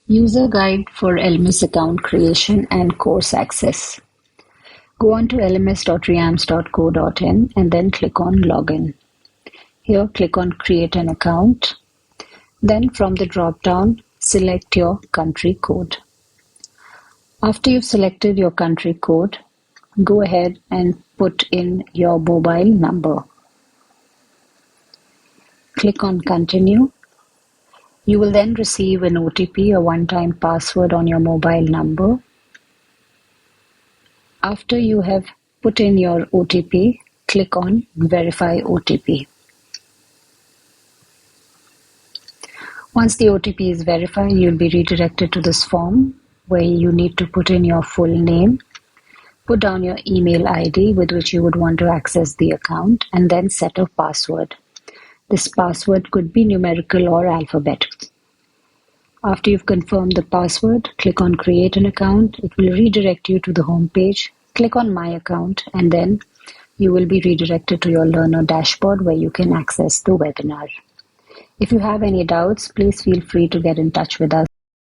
User Guide for LMS account creation and course access. Go on to lms.riams.co.in and then click on Login. Here, click on Create an account. Then from the drop-down, select your country code. After you've selected your country code, go ahead and put in your mobile number. Click on Continue. You will then receive an OTP, a one-time password on your mobile number. After you have put in your OTP, click on Verify OTP. Once the OTP is verified, you'll be redirected to this form where you need to put in your full name, put down your email ID with which you would want to access the account, and then set a password. This password could be numerical or alphabetical. After you've confirmed the password, click on Create an account. It will redirect you to the home page. Click on My Account, and then you will be redirected to your learner dashboard where you can access the webinar. If you have any doubts, please feel free to get in touch with us.